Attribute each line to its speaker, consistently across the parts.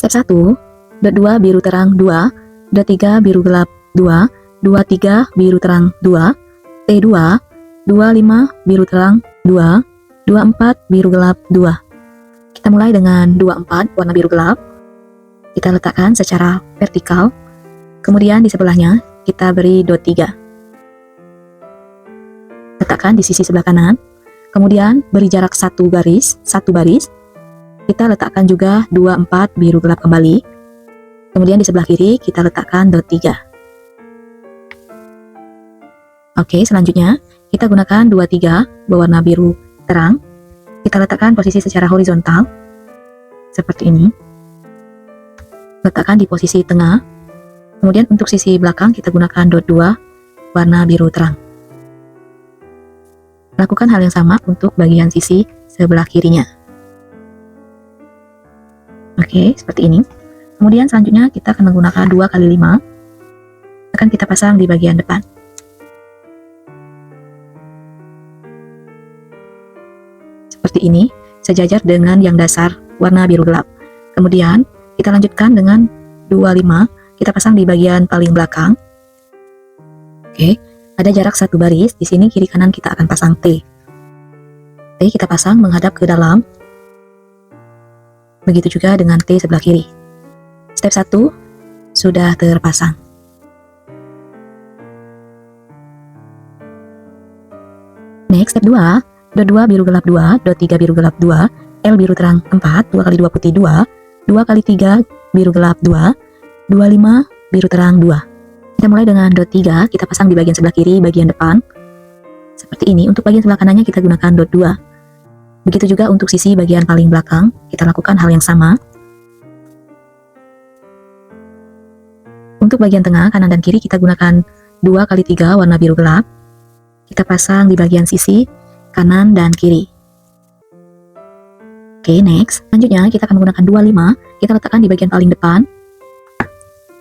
Speaker 1: Step 1, dot 2 biru terang 2, dot 3 biru gelap 2, 23 biru terang 2, T2, 25 biru terang 2, 24 biru gelap 2. Kita mulai dengan 24 warna biru gelap. Kita letakkan secara vertikal. Kemudian di sebelahnya kita beri dot 3. Letakkan di sisi sebelah kanan. Kemudian beri jarak satu baris. Kita letakkan juga 24 biru gelap kembali. Kemudian di sebelah kiri kita letakkan dot 3. Oke, selanjutnya kita gunakan 23 berwarna biru terang. Kita letakkan posisi secara horizontal seperti ini. Letakkan di posisi tengah. Kemudian untuk sisi belakang kita gunakan dot 2 warna biru terang. Lakukan hal yang sama untuk bagian sisi sebelah kirinya. Oke, seperti ini. Kemudian selanjutnya kita akan menggunakan 2 kali 5. Akan kita pasang di bagian depan. Seperti ini, sejajar dengan yang dasar warna biru gelap. Kemudian kita lanjutkan dengan 25, kita pasang di bagian paling belakang. Oke, ada jarak satu baris. Di sini kiri kanan kita akan pasang T. T kita pasang menghadap ke dalam. Begitu juga dengan T sebelah kiri. Step 1 sudah terpasang. Next, step 2, dot 2 biru gelap 2, dot 3 biru gelap 2, L biru terang 4, 2 kali 2 putih 2, 2 kali 3 biru gelap 2, 25 biru terang 2. Kita mulai dengan dot 3, kita pasang di bagian sebelah kiri, bagian depan. Seperti ini. Untuk bagian sebelah kanannya kita gunakan dot 2. Begitu juga untuk sisi bagian paling belakang, kita lakukan hal yang sama. Untuk bagian tengah, kanan dan kiri kita gunakan 2 kali 3 warna biru gelap. Kita pasang di bagian sisi kanan dan kiri. Oke, next. Selanjutnya kita akan menggunakan 25, kita letakkan di bagian paling depan.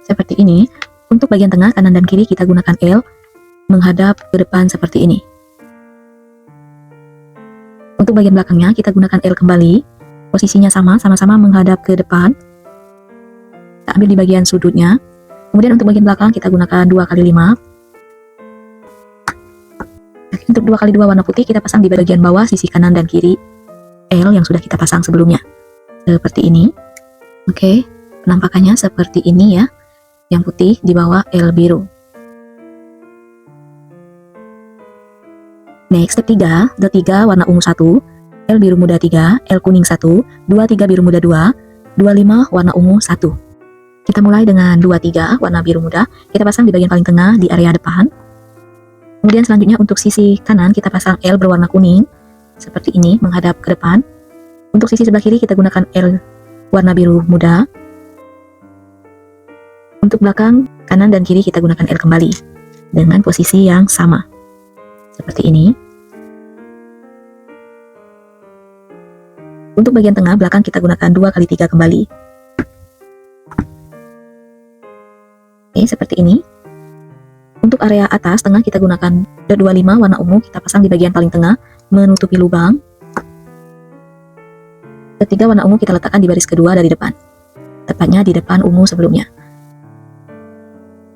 Speaker 1: Seperti ini. Untuk bagian tengah, kanan dan kiri kita gunakan L menghadap ke depan seperti ini. Untuk bagian belakangnya kita gunakan L kembali. Posisinya sama-sama menghadap ke depan. Kita ambil di bagian sudutnya. Kemudian untuk bagian belakang kita gunakan 2 kali 5. Untuk 2 kali 2 warna putih kita pasang di bagian bawah sisi kanan dan kiri L yang sudah kita pasang sebelumnya. Seperti ini. Oke, penampakannya seperti ini ya. Yang putih di bawah L biru. Next, step 3, dot 3 warna ungu 1, L biru muda 3, L kuning 1, 23 biru muda 2, 25 warna ungu 1. Kita mulai dengan 23 warna biru muda, kita pasang di bagian paling tengah di area depan. Kemudian selanjutnya untuk sisi kanan kita pasang L berwarna kuning, seperti ini menghadap ke depan. Untuk sisi sebelah kiri kita gunakan L warna biru muda. Untuk belakang, kanan dan kiri kita gunakan L kembali, dengan posisi yang sama. Seperti ini. Untuk bagian tengah belakang kita gunakan 2 kali 3 kembali. Oke, seperti ini. Untuk area atas tengah kita gunakan dot 25 warna ungu, kita pasang di bagian paling tengah menutupi lubang. Dot 3 warna ungu kita letakkan di baris kedua dari depan. Tepatnya di depan ungu sebelumnya.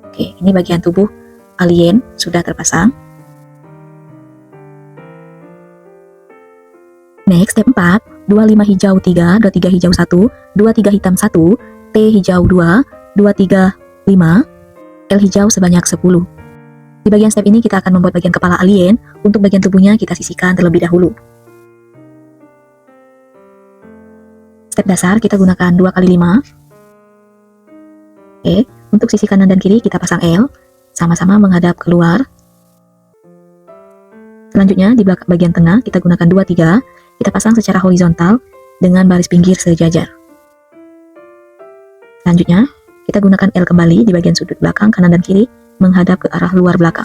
Speaker 1: Oke, ini bagian tubuh alien sudah terpasang. Next, step 4, 25 hijau 3, 23 hijau 1, 23 hitam 1, T hijau 2, 23 5, L hijau sebanyak 10. Di bagian step ini kita akan membuat bagian kepala alien. Untuk bagian tubuhnya kita sisihkan terlebih dahulu. Step dasar kita gunakan 2 kali 5. Oke, untuk sisi kanan dan kiri kita pasang L, sama-sama menghadap keluar. Selanjutnya di belakang bagian tengah kita gunakan 2, 3. Kita pasang secara horizontal dengan baris pinggir sejajar. Selanjutnya, kita gunakan L kembali di bagian sudut belakang kanan dan kiri menghadap ke arah luar belakang.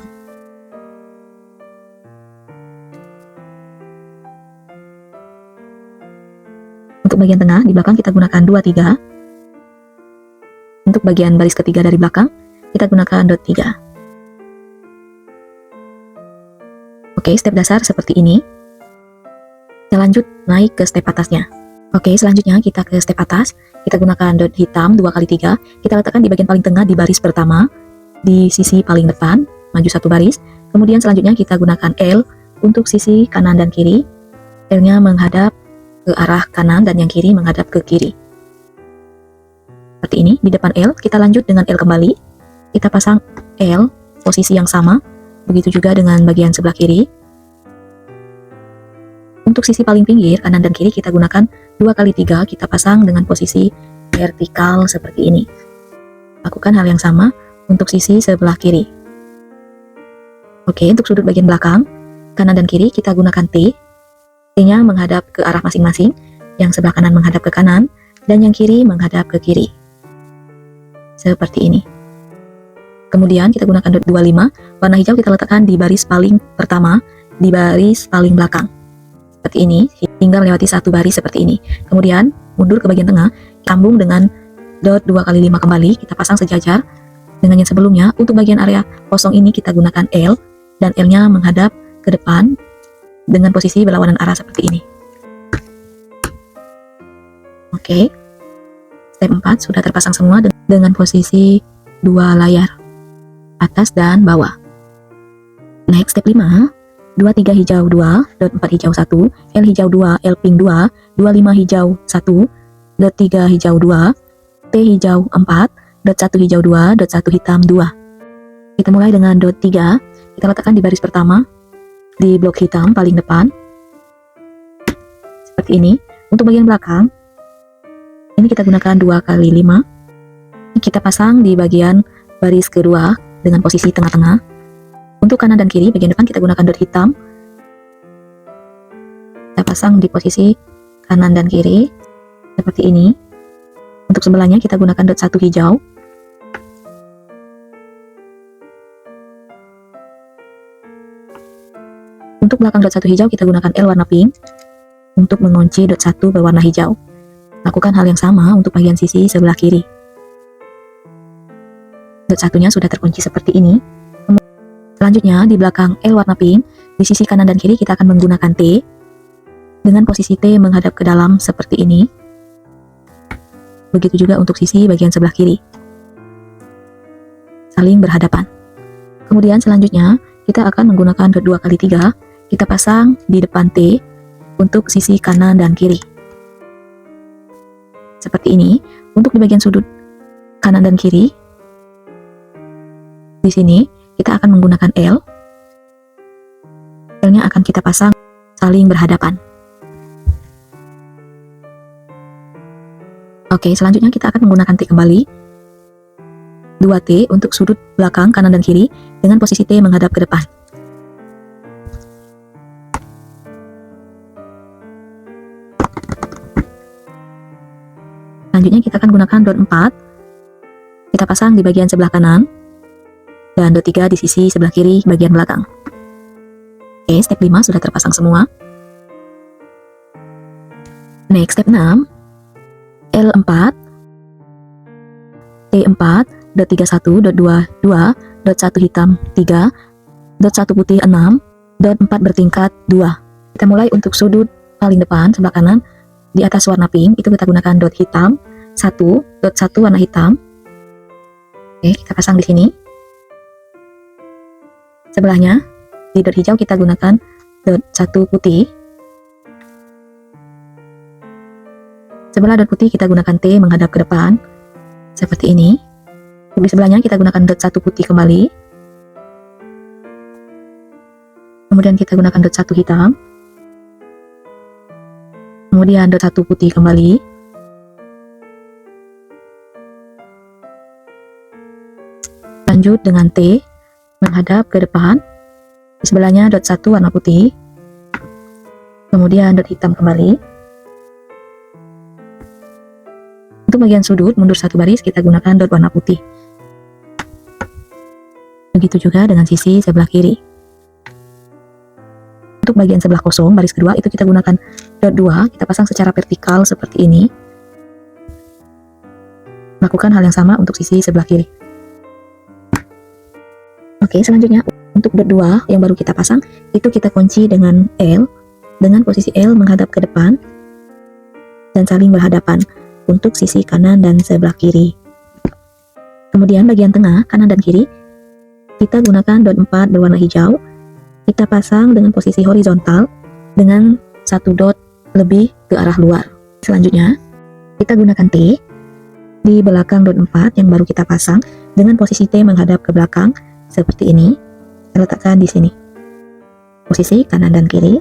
Speaker 1: Untuk bagian tengah, di belakang kita gunakan 2, 3. Untuk bagian baris ketiga dari belakang, kita gunakan dot 3. Oke, step dasar seperti ini. Kita lanjut naik ke step atasnya. Oke, selanjutnya kita ke step atas. Kita gunakan dot hitam 2x3. Kita letakkan di bagian paling tengah di baris pertama, di sisi paling depan, maju satu baris. Kemudian selanjutnya kita gunakan L untuk sisi kanan dan kiri. L-nya menghadap ke arah kanan dan yang kiri menghadap ke kiri. Seperti ini, di depan L, kita lanjut dengan L kembali. Kita pasang L, posisi yang sama. Begitu juga dengan bagian sebelah kiri. Untuk sisi paling pinggir, kanan dan kiri kita gunakan 2x3, kita pasang dengan posisi vertikal seperti ini. Lakukan hal yang sama untuk sisi sebelah kiri. Oke, untuk sudut bagian belakang, kanan dan kiri kita gunakan T. T-nya menghadap ke arah masing-masing, yang sebelah kanan menghadap ke kanan, dan yang kiri menghadap ke kiri. Seperti ini. Kemudian kita gunakan dot 25, warna hijau kita letakkan di baris paling pertama, di baris paling belakang. Seperti ini, hingga melewati satu baris seperti ini. Kemudian mundur ke bagian tengah, sambung dengan dot 2x5 kembali, kita pasang sejajar dengan yang sebelumnya. Untuk bagian area kosong ini kita gunakan L, dan L-nya menghadap ke depan dengan posisi berlawanan arah seperti ini. Oke, step 4 sudah terpasang semua dengan posisi 2 layar, atas dan bawah. Next, step 5. 23 hijau 2, dot 4 hijau 1, L hijau 2, L pink 2, 25 hijau 1, dot 3 hijau 2, T hijau 4, dot 1 hijau 2, dot 1 hitam 2. Kita mulai dengan dot 3, kita letakkan di baris pertama, di blok hitam paling depan. Seperti ini. Untuk bagian belakang, ini kita gunakan 2x5. Kita pasang di bagian baris kedua dengan posisi tengah-tengah. Untuk kanan dan kiri, bagian depan kita gunakan dot hitam. Kita pasang di posisi kanan dan kiri, seperti ini. Untuk sebelahnya kita gunakan dot 1 hijau. Untuk belakang dot 1 hijau kita gunakan L warna pink untuk mengunci dot 1 berwarna hijau. Lakukan hal yang sama untuk bagian sisi sebelah kiri. Dot 1-nya sudah terkunci seperti ini. Selanjutnya di belakang L warna pink, di sisi kanan dan kiri kita akan menggunakan T dengan posisi T menghadap ke dalam seperti ini. Begitu juga untuk sisi bagian sebelah kiri, saling berhadapan. Kemudian selanjutnya kita akan menggunakan dot 2x3, kita pasang di depan T untuk sisi kanan dan kiri. Seperti ini. Untuk di bagian sudut kanan dan kiri, di sini kita akan menggunakan L. L-nya akan kita pasang saling berhadapan. Oke, selanjutnya kita akan menggunakan T kembali. 2T untuk sudut belakang kanan dan kiri dengan posisi T menghadap ke depan. Selanjutnya kita akan gunakan dot 4. Kita pasang di bagian sebelah kanan. Dan dot 3 di sisi sebelah kiri bagian belakang. Oke, step 5 sudah terpasang semua. Next, step 6. L4, T4, dot 31, dot 22, dot 1 hitam 3, dot 1 putih 6, dot 4 bertingkat 2. Kita mulai untuk sudut paling depan sebelah kanan. Di atas warna pink, itu kita gunakan dot hitam 1, dot 1 warna hitam. Oke, kita pasang di sini. Sebelahnya, di dot hijau kita gunakan dot 1 putih. Sebelah dot putih kita gunakan T menghadap ke depan. Seperti ini. Di sebelahnya kita gunakan dot 1 putih kembali. Kemudian kita gunakan dot 1 hitam. Kemudian dot 1 putih kembali. Lanjut dengan T menghadap ke depan. Di sebelahnya dot 1 warna putih. Kemudian dot hitam kembali. Untuk bagian sudut mundur satu baris kita gunakan dot warna putih. Begitu juga dengan sisi sebelah kiri. Untuk bagian sebelah kosong baris kedua itu kita gunakan dot 2, kita pasang secara vertikal seperti ini. Lakukan hal yang sama untuk sisi sebelah kiri. Oke, selanjutnya untuk dot 2 yang baru kita pasang, itu kita kunci dengan L, dengan posisi L menghadap ke depan. dan saling berhadapan untuk sisi kanan dan sebelah kiri. Kemudian bagian tengah, kanan dan kiri, kita gunakan dot 4 berwarna hijau. Kita pasang dengan posisi horizontal dengan 1 dot lebih ke arah luar. Selanjutnya, kita gunakan T di belakang dot 4 yang baru kita pasang dengan posisi T menghadap ke belakang seperti ini. Kita letakkan di sini. Posisi kanan dan kiri.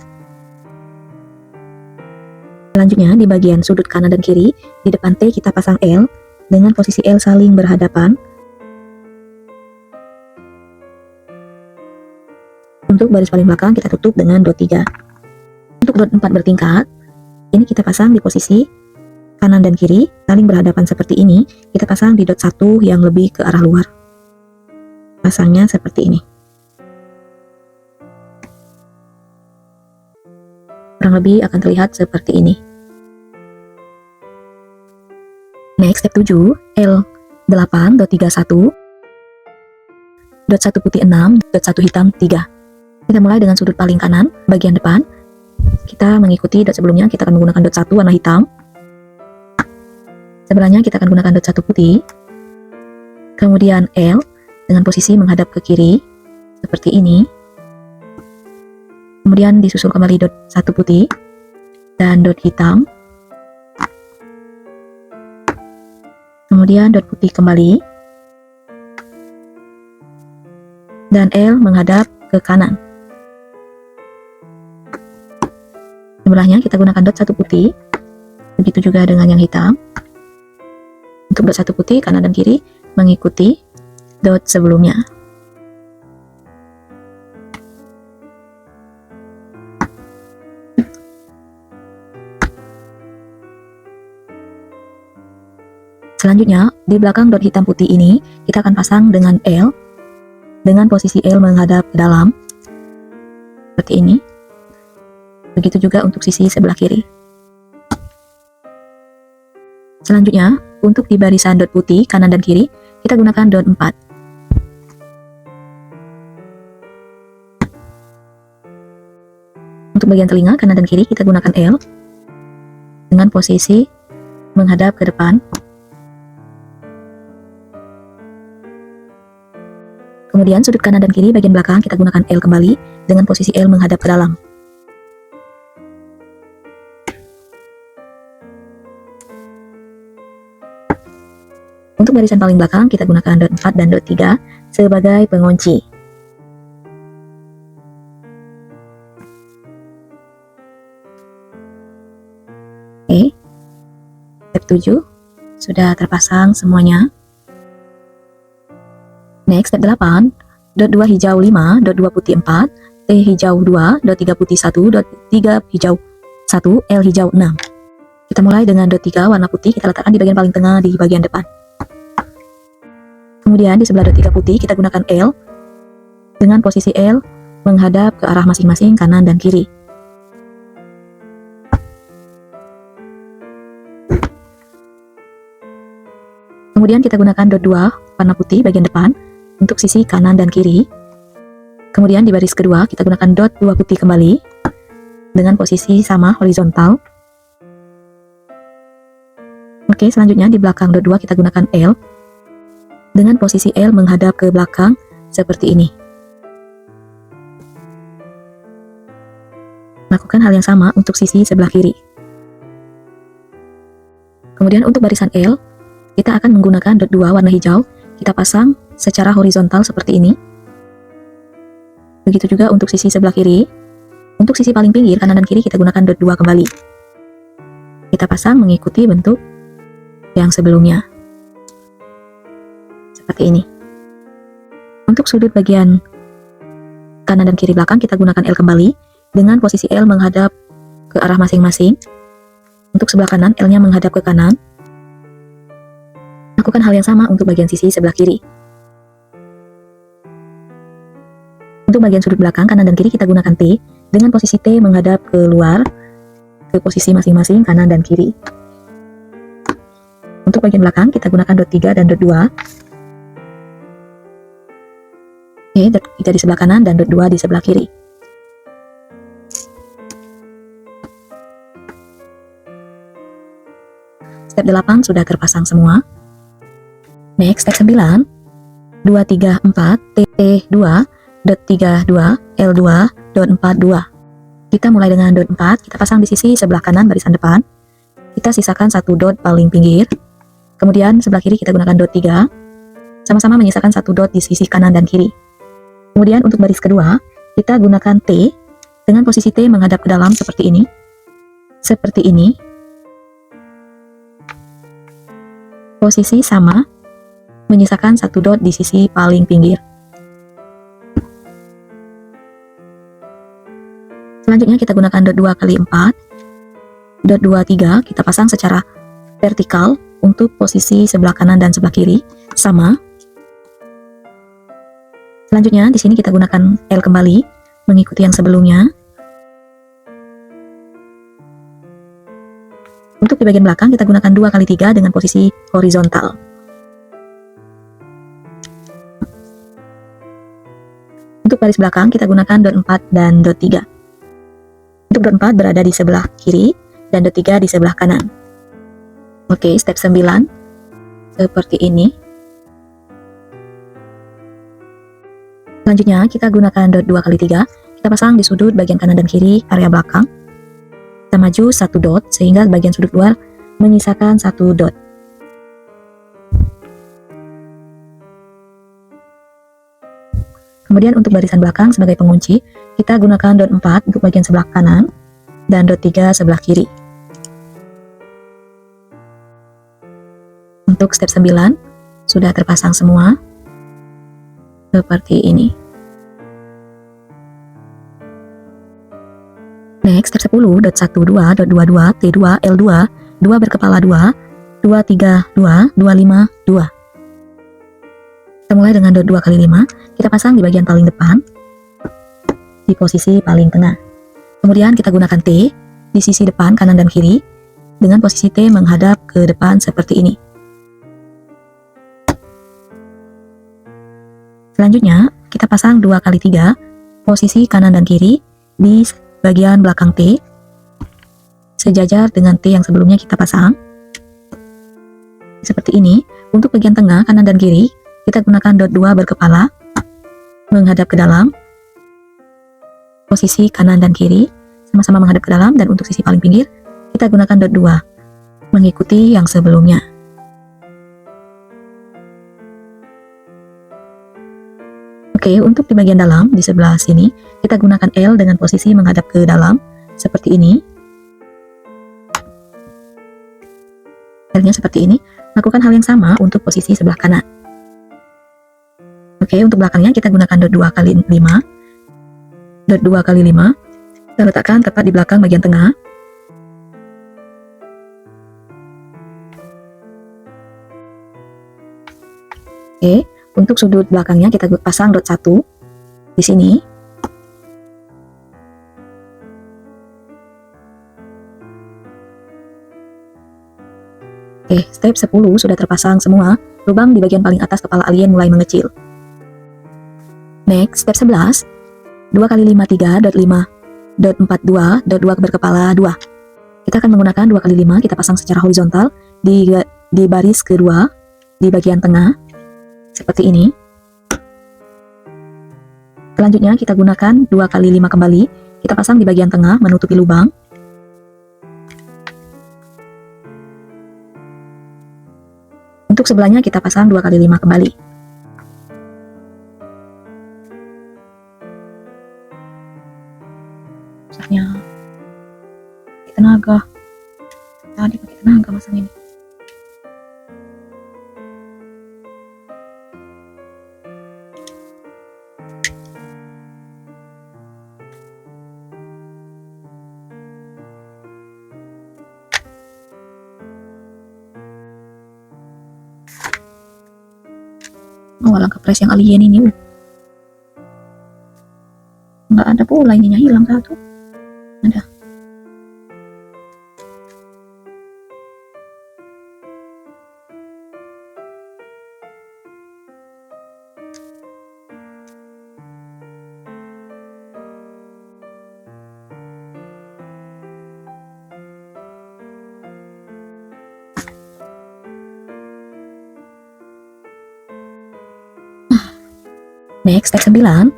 Speaker 1: Selanjutnya, di bagian sudut kanan dan kiri, di depan T kita pasang L dengan posisi L saling berhadapan. Untuk baris paling belakang kita tutup dengan dot 3. Untuk dot 4 bertingkat, ini kita pasang di posisi kanan dan kiri saling berhadapan seperti ini. Kita pasang di dot 1 yang lebih ke arah luar. Pasangnya seperti ini. Kurang lebih akan terlihat seperti ini. Next, step 7, L8 dot 31 dot 1 putih 6 dot 1 hitam 3. Kita mulai dengan sudut paling kanan bagian depan. Kita mengikuti dot sebelumnya, kita akan menggunakan dot 1 warna hitam. Sebelahnya kita akan gunakan dot 1 putih. Kemudian L dengan posisi menghadap ke kiri seperti ini. Kemudian disusul kembali dot 1 putih dan dot hitam. Kemudian dot putih kembali. Dan L menghadap ke kanan. Sebelahnya kita gunakan dot 1 putih. Begitu juga dengan yang hitam. Untuk dot 1 putih kanan dan kiri mengikuti dot sebelumnya. Selanjutnya, di belakang dot hitam putih ini kita akan pasang dengan L dengan posisi L menghadap ke dalam seperti ini. Begitu juga untuk sisi sebelah kiri. Selanjutnya, untuk di barisan dot putih kanan dan kiri, kita gunakan dot 4. Untuk bagian telinga kanan dan kiri, kita gunakan L dengan posisi menghadap ke depan. Kemudian sudut kanan dan kiri bagian belakang kita gunakan L kembali dengan posisi L menghadap ke dalam. Untuk barisan paling belakang kita gunakan dot 4 dan dot 3 sebagai pengunci. Oke. Step 7 sudah terpasang semuanya. Next, step 8, dot 2 hijau 5, dot 2 putih 4, T hijau 2, dot 3 putih 1, dot 3 hijau 1, L hijau 6. Kita mulai dengan dot 3 warna putih, kita letakkan di bagian paling tengah di bagian depan. Kemudian di sebelah dot 3 putih kita gunakan L dengan posisi L menghadap ke arah masing-masing kanan dan kiri. Kemudian kita gunakan dot 2 warna putih bagian depan untuk sisi kanan dan kiri. Kemudian di baris kedua kita gunakan dot 2 putih kembali dengan posisi sama horizontal. Oke, selanjutnya di belakang dot 2 kita gunakan L dengan posisi L menghadap ke belakang seperti ini. Lakukan hal yang sama untuk sisi sebelah kiri. Kemudian untuk barisan L kita akan menggunakan dot 2 warna hijau. Kita pasang secara horizontal seperti ini. Begitu juga untuk sisi sebelah kiri. Untuk sisi paling pinggir kanan dan kiri kita gunakan dot 2 kembali. Kita pasang mengikuti bentuk yang sebelumnya. Seperti ini. Untuk sudut bagian kanan dan kiri belakang kita gunakan L kembali dengan posisi L menghadap ke arah masing-masing. Untuk sebelah kanan L-nya menghadap ke kanan. Lakukan hal yang sama untuk bagian sisi sebelah kiri. Untuk bagian sudut belakang kanan dan kiri kita gunakan T dengan posisi T menghadap ke luar ke posisi masing-masing kanan dan kiri. Untuk bagian belakang kita gunakan dot 3 dan dot 2. Oke, dot 3 di sebelah kanan dan dot 2 di sebelah kiri. Step 8 sudah terpasang semua. Next, step 9. 2, 3, 4, T2, dot 3, 2, L2, dot 4, 2. Kita mulai dengan dot 4, kita pasang di sisi sebelah kanan barisan depan. Kita sisakan satu dot paling pinggir. Kemudian sebelah kiri kita gunakan dot 3. Sama-sama menyisakan satu dot di sisi kanan dan kiri. Kemudian untuk baris kedua, kita gunakan T dengan posisi T menghadap ke dalam seperti ini. Seperti ini. Posisi sama, menyisakan satu dot di sisi paling pinggir. Selanjutnya kita gunakan dot 2 kali 4. Dot 2, 3 kita pasang secara vertikal untuk posisi sebelah kanan dan sebelah kiri sama. Selanjutnya di sini kita gunakan L kembali mengikuti yang sebelumnya. Untuk di bagian belakang kita gunakan 2 kali 3 dengan posisi horizontal. Untuk baris belakang kita gunakan dot 4 dan dot 3. Untuk dot 4 berada di sebelah kiri dan dot 3 di sebelah kanan. Oke, step 9 seperti ini. Selanjutnya kita gunakan dot 2 kali 3. Kita pasang di sudut bagian kanan dan kiri area belakang. Kita maju satu dot sehingga bagian sudut luar menyisakan satu dot. Kemudian untuk barisan belakang sebagai pengunci, kita gunakan dot 4 untuk bagian sebelah kanan dan dot 3 sebelah kiri. Untuk step 9 sudah terpasang semua seperti ini. Next, step 10, dot 1, 2, dot 22, T2, L2, 2 berkepala 2, 2, 3, 2, 2, 5, 2. Kita mulai dengan dot 2 kali 5, kita pasang di bagian paling depan, di posisi paling tengah. Kemudian kita gunakan T di sisi depan kanan dan kiri, dengan posisi T menghadap ke depan seperti ini. Selanjutnya, kita pasang 2 kali 3, posisi kanan dan kiri, di bagian belakang T, sejajar dengan T yang sebelumnya kita pasang. Seperti ini. Untuk bagian tengah kanan dan kiri, kita gunakan dot 2 berkepala, menghadap ke dalam, posisi kanan dan kiri, sama-sama menghadap ke dalam, dan untuk sisi paling pinggir, kita gunakan dot 2, mengikuti yang sebelumnya. Oke, untuk di bagian dalam, di sebelah sini, kita gunakan L dengan posisi menghadap ke dalam, seperti ini. L-nya seperti ini. Lakukan hal yang sama untuk posisi sebelah kanan. Oke, untuk belakangnya kita gunakan dot 2 kali 5. Dot 2 kali 5, kita letakkan tepat di belakang bagian tengah. Oke. Untuk sudut belakangnya kita pasang dot 1 di sini. Oke, step 10 sudah terpasang semua. Lubang di bagian paling atas kepala alien mulai mengecil. Next, step 11. 2 kali 5, 3, dot 5, dot 4, 2, dot 2 berkepala 2. Kita akan menggunakan 2 kali 5, kita pasang secara horizontal di baris kedua, di bagian tengah. Seperti ini. Selanjutnya kita gunakan 2 kali 5 kembali. Kita pasang di bagian tengah menutupi lubang. Untuk sebelahnya kita pasang 2 kali 5 kembali. Susahnya pakai tenaga. Tadi pakai tenaga masang ini. Oh, langkah press yang alien ini. Nggak ada pula ininya, hilang satu. Ada. Next, step 9.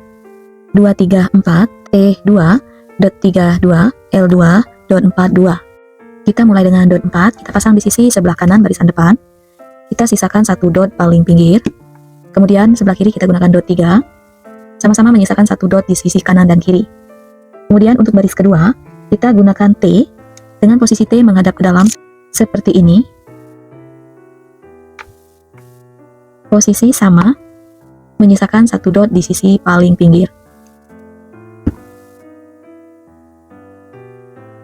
Speaker 1: 234 T2 dot 32 L2 dot 42. Kita mulai dengan dot 4, kita pasang di sisi sebelah kanan barisan depan. Kita sisakan satu dot paling pinggir. Kemudian sebelah kiri kita gunakan dot 3. Sama-sama menyisakan satu dot di sisi kanan dan kiri. Kemudian untuk baris kedua, kita gunakan T dengan posisi T menghadap ke dalam seperti ini. Posisi sama, menyisakan satu dot di sisi paling pinggir.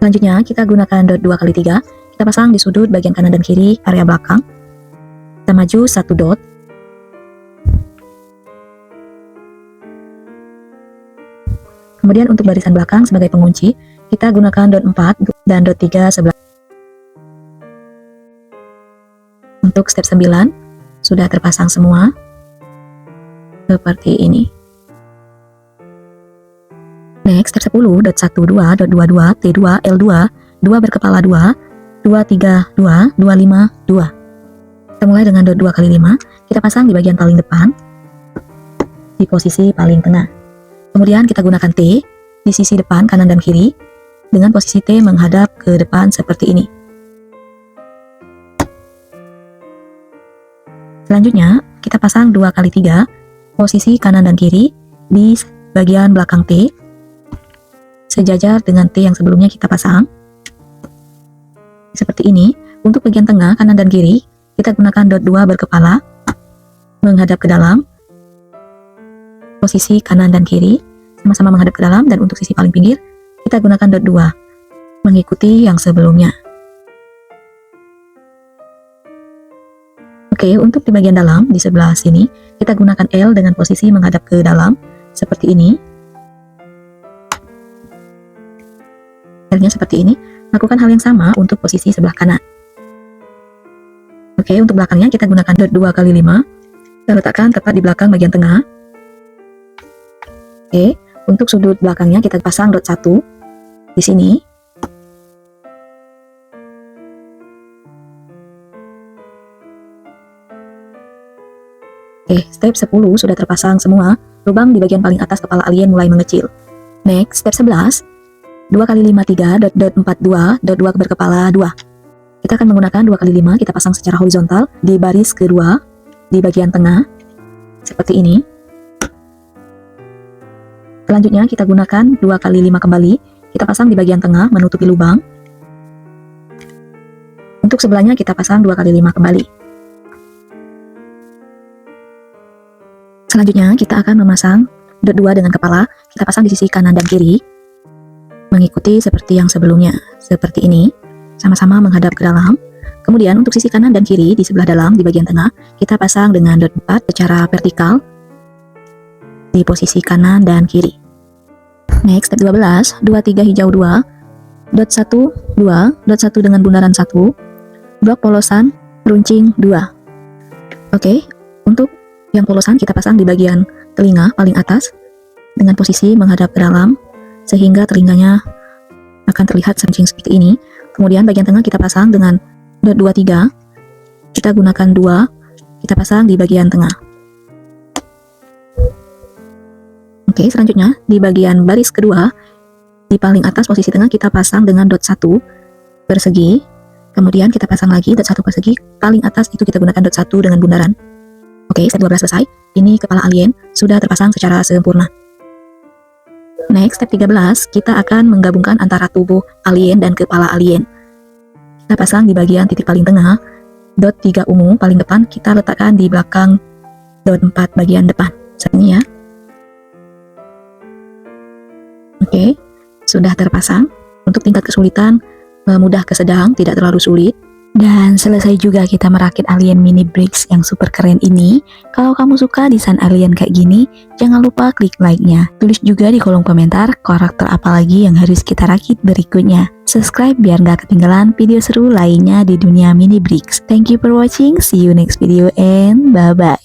Speaker 1: Selanjutnya kita gunakan dot 2 kali 3, kita pasang di sudut bagian kanan dan kiri area belakang. Kita maju satu dot. Kemudian untuk barisan belakang sebagai pengunci, kita gunakan dot 4 dan dot 3 sebelah. Untuk step 9, sudah terpasang semua. Seperti ini. Next, step 10, dot 12, dot 22, T2, L2, 2 berkepala 2, 232, 252. Kita mulai dengan dot 2 kali 5, kita pasang di bagian paling depan, di posisi paling tengah. Kemudian kita gunakan T di sisi depan kanan dan kiri, dengan posisi T menghadap ke depan seperti ini. Selanjutnya, kita pasang 2 kali 3, posisi kanan dan kiri, di bagian belakang T, sejajar dengan T yang sebelumnya kita pasang. Seperti ini. Untuk bagian tengah, kanan dan kiri, kita gunakan dot 2 berkepala, menghadap ke dalam, posisi kanan dan kiri, sama-sama menghadap ke dalam, dan untuk sisi paling pinggir, kita gunakan dot 2, mengikuti yang sebelumnya. Oke, untuk di bagian dalam, di sebelah sini, kita gunakan L dengan posisi menghadap ke dalam, seperti ini. L-nya seperti ini. Lakukan hal yang sama untuk posisi sebelah kanan. Oke, untuk belakangnya kita gunakan dot 2 kali 5. Kita letakkan tepat di belakang bagian tengah. Oke, untuk sudut belakangnya kita pasang dot 1 di sini. Oke, step 10 sudah terpasang semua. Lubang di bagian paling atas kepala alien mulai mengecil. Next, step 11. 2 kali 5 3 dot 42 dot 2 berkepala 2. Kita akan menggunakan 2 kali 5, kita pasang secara horizontal di baris kedua di bagian tengah seperti ini. Selanjutnya kita gunakan 2 kali 5 kembali, kita pasang di bagian tengah menutupi lubang. Untuk sebelahnya kita pasang 2 kali 5 kembali. Selanjutnya kita akan memasang dot 2 dengan kepala, kita pasang di sisi kanan dan kiri, mengikuti seperti yang sebelumnya, seperti ini, sama-sama menghadap ke dalam. Kemudian untuk sisi kanan dan kiri di sebelah dalam di bagian tengah, kita pasang dengan dot 4 secara vertikal di posisi kanan dan kiri. Next, step 12, 23 hijau 2, dot 1, 2, dot 1 dengan bundaran 1, blok polosan, runcing 2. Oke, untuk yang polosan kita pasang di bagian telinga paling atas, dengan posisi menghadap ke dalam, sehingga telinganya akan terlihat runcing seperti ini. Kemudian bagian tengah kita pasang dengan dot 23, kita gunakan 2, kita pasang di bagian tengah. Oke, selanjutnya di bagian baris kedua, di paling atas posisi tengah kita pasang dengan dot 1 persegi, kemudian kita pasang lagi dot 1 persegi, paling atas itu kita gunakan dot 1 dengan bundaran. Oke, step 12 selesai. Ini kepala alien sudah terpasang secara sempurna. Next, step 13, kita akan menggabungkan antara tubuh alien dan kepala alien. Kita pasang di bagian titik paling tengah, dot 3 ungu paling depan, kita letakkan di belakang dot 4 bagian depan. Seperti ini ya. Oke, sudah terpasang. Untuk tingkat kesulitan, mudah ke sedang, tidak terlalu sulit. Dan selesai juga kita merakit alien mini bricks yang super keren ini. Kalau kamu suka desain alien kayak gini, jangan lupa klik like-nya. Tulis juga di kolom komentar karakter apa lagi yang harus kita rakit berikutnya. Subscribe biar gak ketinggalan video seru lainnya di dunia mini bricks. Thank you for watching, see you next video and bye-bye.